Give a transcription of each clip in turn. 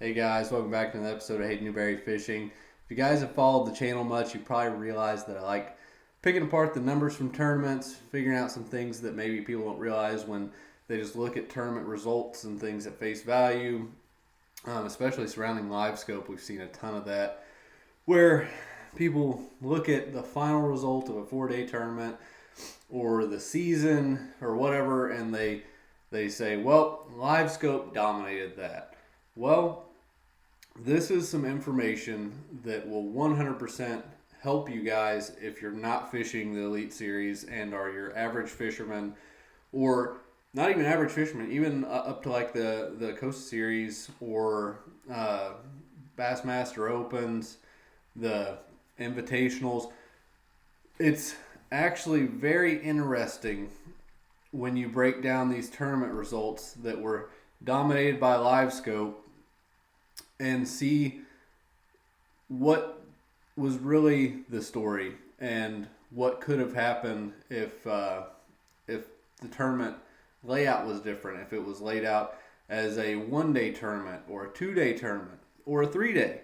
Hey guys, welcome back to another episode of Hayden Newberry Fishing. If you guys have followed the channel much, you probably realize that I like picking apart the numbers from tournaments, figuring out some things that maybe people don't realize when they just look at tournament results and things at face value, especially surrounding Livescope. We've seen a ton of that, where people look at the final result of a 4-day tournament or the season or whatever, and they say, well, Livescope dominated that. Well, this is some information that will 100% help you guys if you're not fishing the Elite Series and are your average fisherman, or not even average fisherman, even up to like the Coast Series or Bassmaster Opens, the Invitationals. It's actually very interesting when you break down these tournament results that were dominated by Livescope and see what was really the story and what could have happened if the tournament layout was different, if it was laid out as a 1-day tournament or a 2-day tournament or a 3-day.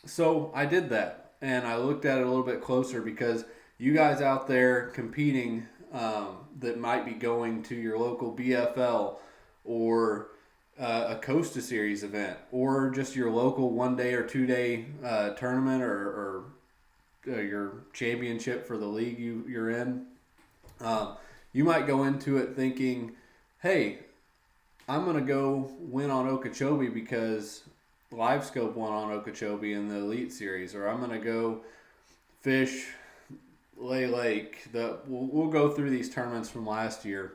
So I did that, and I looked at it a little bit closer because you guys out there competing that might be going to your local BFL or a Costa Series event, or just your local 1-day or 2-day tournament, or your championship for the league you're in. You might go into it thinking, hey, I'm going to go win on Okeechobee because Livescope won on Okeechobee in the Elite Series, or I'm going to go fish Lay Lake. We'll go through these tournaments from last year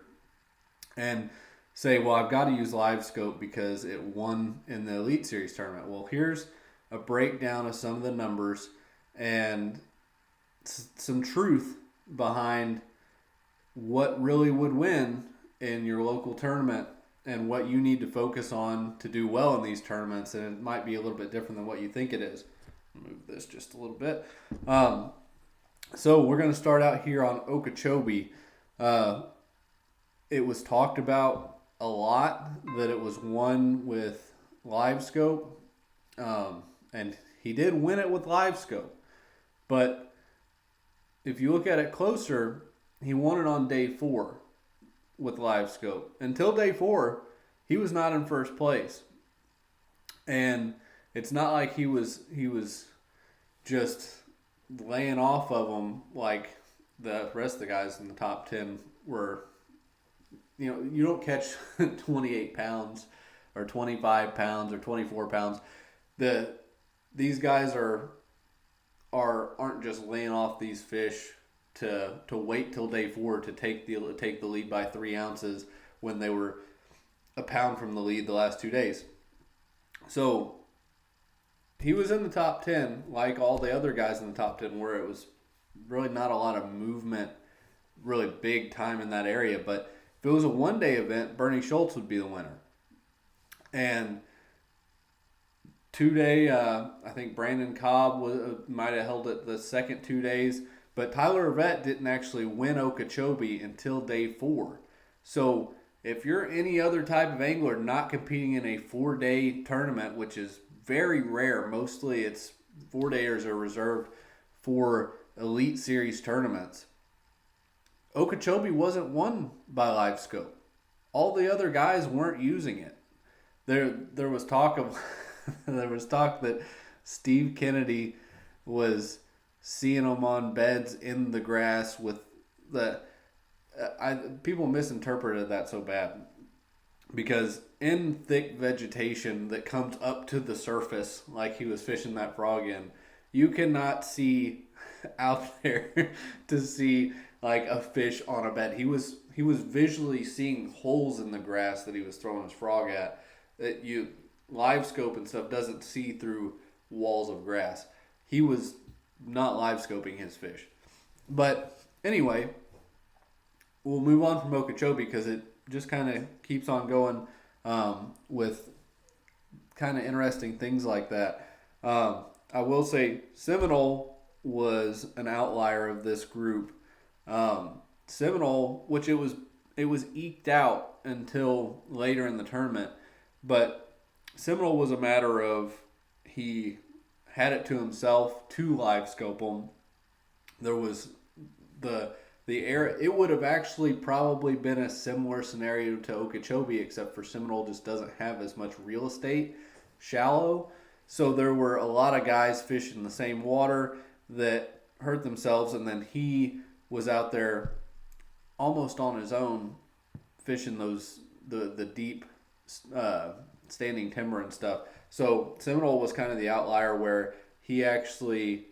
and say, well, I've got to use Livescope because it won in the Elite Series tournament. Well, here's a breakdown of some of the numbers and some truth behind what really would win in your local tournament and what you need to focus on to do well in these tournaments. And it might be a little bit different than what you think it is. Move this just a little bit. So we're going to start out here on Okeechobee. It was talked about a lot that it was won with Livescope, and he did win it with Livescope. But if you look at it closer, he won it on day 4 with Livescope. Until day 4, he was not in first place, and it's not like he was just laying off of them like the rest of the guys in the top 10 were. You know, you don't catch 28 pounds or 25 pounds or 24 pounds. These guys aren't just laying off these fish to wait till day 4 to take the lead by 3 ounces when they were a pound from the lead the last 2 days. So he was in the top 10 like all the other guys in the top 10, where it was really not a lot of movement, really big time in that area. But if it was a 1-day event, Bernie Schultz would be the winner. And 2-day, I think Brandon Cobb might have held it the second 2 days. But Tyler Rivette didn't actually win Okeechobee until day 4. So if you're any other type of angler not competing in a 4-day tournament, which is very rare, mostly it's 4-dayers are reserved for Elite Series tournaments, Okeechobee wasn't won by Livescope. All the other guys weren't using it. There was talk of there was talk that Steve Kennedy was seeing them on beds in the grass with the. People misinterpreted that so bad, because in thick vegetation that comes up to the surface, like he was fishing that frog in, you cannot see out there to see like a fish on a bed. He was visually seeing holes in the grass that he was throwing his frog at. That you Livescope and stuff doesn't see through walls of grass. He was not Livescoping his fish. But anyway, we'll move on from Okeechobee because it just kind of keeps on going with kind of interesting things like that. I will say Seminole was an outlier of this group. Seminole, which it was eked out until later in the tournament, but Seminole was a matter of he had it to himself to live scope them. There was the air. It would have actually probably been a similar scenario to Okeechobee, except for Seminole just doesn't have as much real estate, shallow. So there were a lot of guys fishing the same water that hurt themselves, and then he was out there almost on his own fishing the deep standing timber and stuff. So Seminole was kind of the outlier where he actually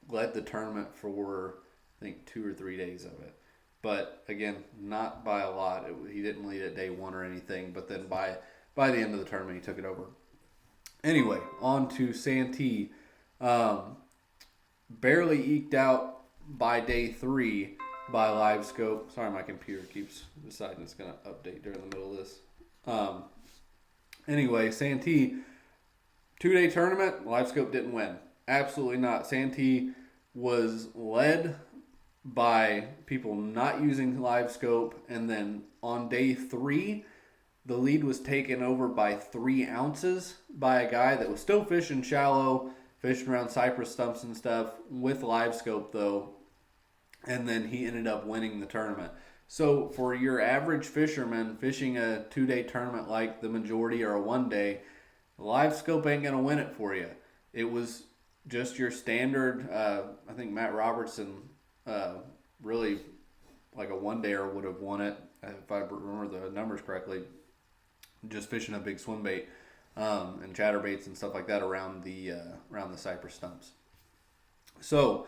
led the tournament for I think 2 or 3 days of it. But again, not by a lot. He didn't lead at day one or anything. But then by the end of the tournament, he took it over. Anyway, on to Santee. Barely eked out by day 3 by Livescope. Sorry, my computer keeps deciding it's going to update during the middle of this. Anyway, Santee, 2-day tournament. Livescope didn't win. Absolutely not. Santee was led by people not using Livescope, and then on day 3, the lead was taken over by 3 ounces by a guy that was still fishing shallow, fishing around cypress stumps and stuff with Livescope though, and then he ended up winning the tournament. So for your average fisherman fishing a 2-day tournament like the majority or a 1-day, Livescope ain't gonna win it for you. It was just your standard. I think Matt Robertson really like a 1-dayer would have won it if I remember the numbers correctly. Just fishing a big swim bait and chatterbaits and stuff like that around the cypress stumps. So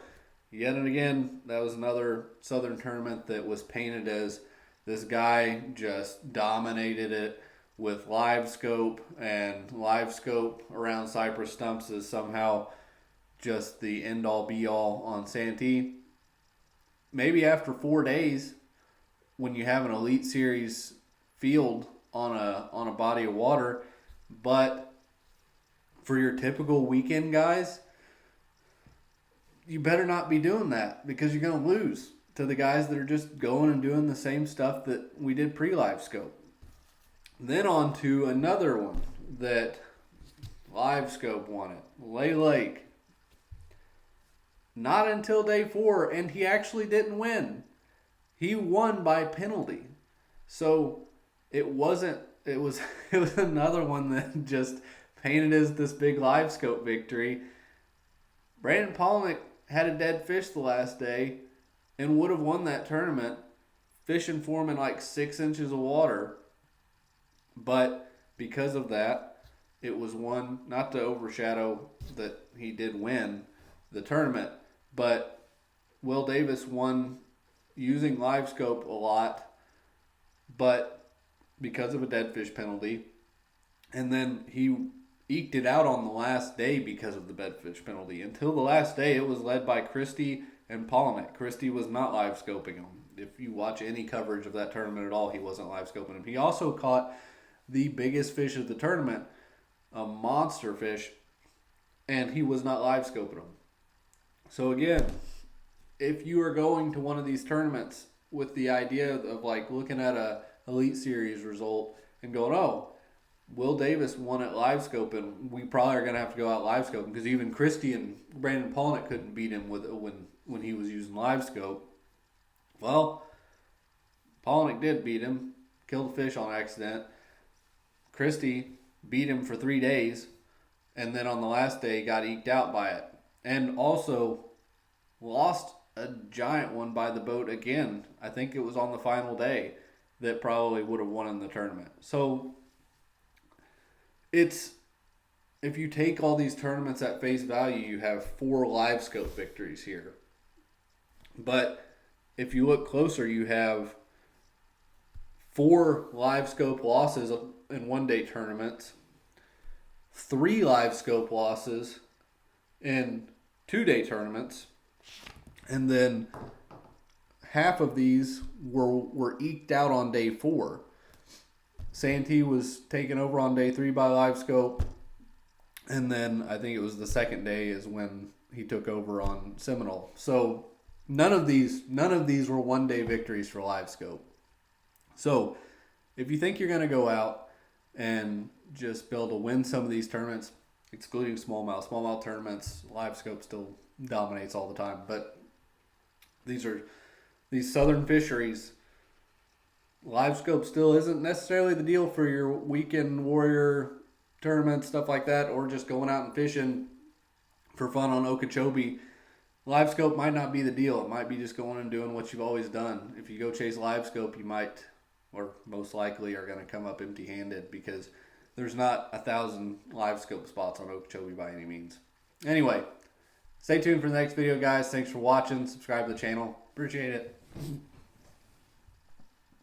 yet and again, that was another Southern tournament that was painted as this guy just dominated it with Livescope, and Livescope around cypress stumps is somehow just the end-all be-all on Santee. Maybe after 4 days, when you have an Elite Series field on a body of water, but for your typical weekend guys, you better not be doing that because you're going to lose to the guys that are just going and doing the same stuff that we did pre-Livescope. Then on to another one that Livescope won it, Lay Lake. Not until day 4, and he actually didn't win. He won by penalty. So it was another one that just painted as this big Livescope victory. Brandon Polnick had a dead fish the last day and would have won that tournament fishing for him in like 6 inches of water. But because of that, it was one, not to overshadow that he did win the tournament, but Will Davis won using Livescope a lot, but because of a dead fish penalty. And then he eked it out on the last day because of the dead fish penalty. Until the last day, it was led by Christie and Polnick. Christie was not Livescoping him. If you watch any coverage of that tournament at all, he wasn't Livescoping him. He also caught the biggest fish of the tournament, a monster fish, and he was not Livescoping him. So again, if you are going to one of these tournaments with the idea of like looking at a Elite Series result and going, oh, Will Davis won at Livescope, and we probably are going to have to go out Livescope because even Christie and Brandon Polnick couldn't beat him when he was using Livescope. Well, Polnick did beat him, killed a fish on accident. Christie beat him for 3 days, and then on the last day got eked out by it. And also lost a giant one by the boat again. I think it was on the final day that probably would have won in the tournament. So if you take all these tournaments at face value, you have 4 Livescope victories here. But if you look closer, you have 4 Livescope losses in 1-day tournaments, 3 Livescope losses in 2-day tournaments, and then half of these were eked out on day 4. Santee was taken over on day 3 by Livescope, and then I think it was the second day is when he took over on Seminole. So none of these were 1-day victories for Livescope. So if you think you're going to go out and just be able to win some of these tournaments, excluding smallmouth tournaments, Livescope still dominates all the time. But these southern fisheries. Livescope still isn't necessarily the deal for your weekend warrior tournaments, stuff like that, or just going out and fishing for fun on Okeechobee. Livescope might not be the deal. It might be just going and doing what you've always done. If you go chase Livescope, you might, or most likely, are going to come up empty-handed because there's not 1,000 Livescope spots on Okeechobee by any means. Anyway, stay tuned for the next video, guys. Thanks for watching. Subscribe to the channel. Appreciate it.